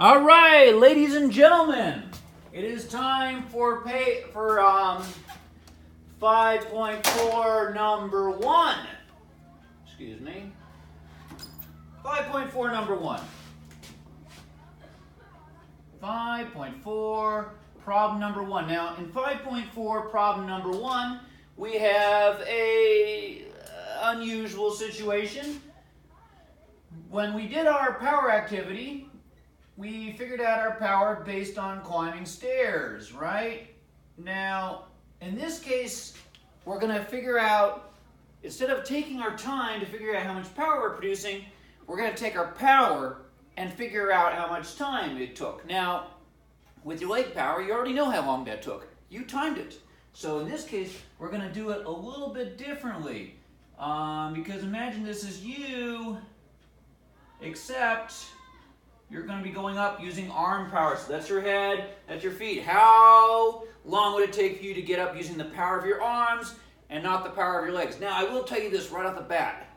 All right, ladies and gentlemen, it is time for 5.4 number 1. Excuse me. 5.4 number 1. 5.4 problem number 1. Now, in 5.4 problem number 1, we have a unusual situation. When we did our power activity, we figured out our power based on climbing stairs, right? Now, in this case, we're going to figure out, instead of taking our time to figure out how much power we're producing, we're going to take our power and figure out how much time it took. Now, with your leg power, you already know how long that took. You timed it. So in this case, we're going to do it a little bit differently. Because imagine this is you, except you're going to be going up using arm power. So that's your head, that's your feet. How long would it take for you to get up using the power of your arms and not the power of your legs? Now, I will tell you this right off the bat.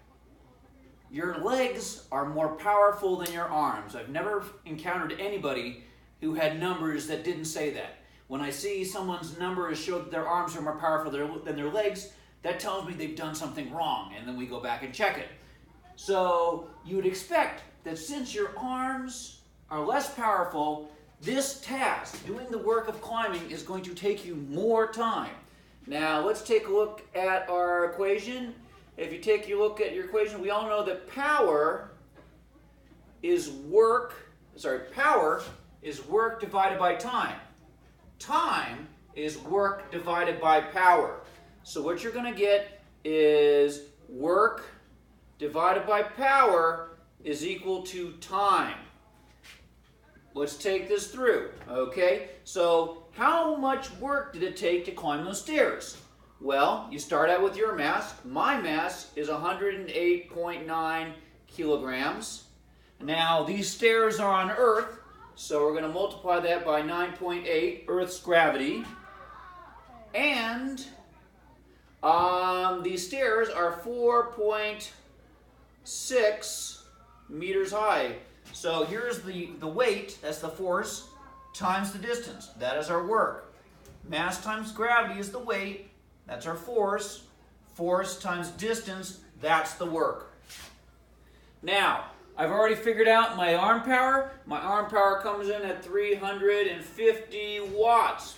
Your legs are more powerful than your arms. I've never encountered anybody who had numbers that didn't say that. When I see someone's numbers show that their arms are more powerful than their legs, that tells me they've done something wrong, and then we go back and check it. So you would expect that since your arms are less powerful, this task, doing the work of climbing, is going to take you more time. Now, let's take a look at our equation. If you take a look at your equation, we all know that power is work divided by time. Time is work divided by power. So what you're going to get is work divided by power is equal to time. Let's take this through, okay? So how much work did it take to climb those stairs? Well, you start out with your mass. My mass is 108.9 kilograms. Now, these stairs are on Earth, so we're going to multiply that by 9.8, Earth's gravity. And these stairs are 4.6 meters high. So here's the weight, that's the force, times the distance. That is our work. Mass times gravity is the weight, that's our force. Force times distance, that's the work. Now, I've already figured out my arm power. My arm power comes in at 350 watts.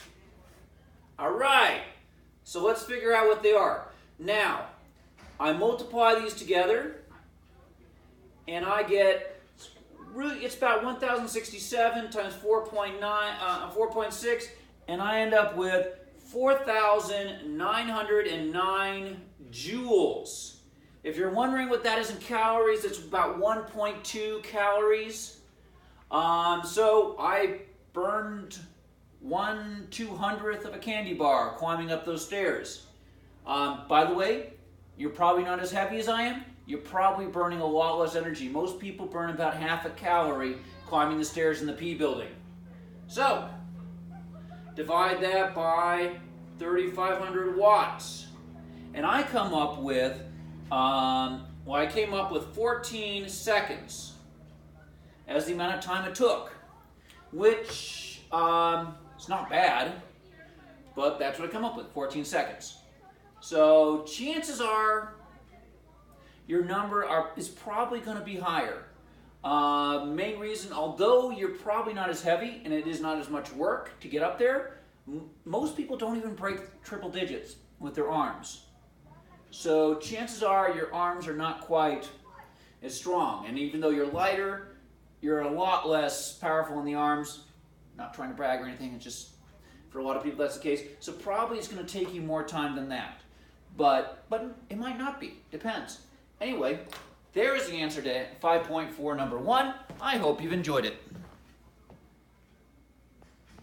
All right, so let's figure out what they are. Now, I multiply these together, and I get, it's about 1,067 times 4.6, and I end up with 4,909 joules. If you're wondering what that is in calories, it's about 1.2 calories. So I burned 1/200th of a candy bar climbing up those stairs. By the way, you're probably not as heavy as I am. You're probably burning a lot less energy. Most people burn about half a calorie climbing the stairs in the P building. So, divide that by 3,500 watts. And I come up with, I came up with 14 seconds as the amount of time it took, which it's not bad, but that's what I come up with, 14 seconds. So chances are your number is probably going to be higher. Main reason, although you're probably not as heavy and it is not as much work to get up there, most people don't even break triple digits with their arms. So chances are your arms are not quite as strong. And even though you're lighter, you're a lot less powerful in the arms. Not trying to brag or anything, it's just for a lot of people that's the case. So probably it's going to take you more time than that. But it might not be, depends. Anyway, there is the answer to 5.4 number 1. I hope you've enjoyed it.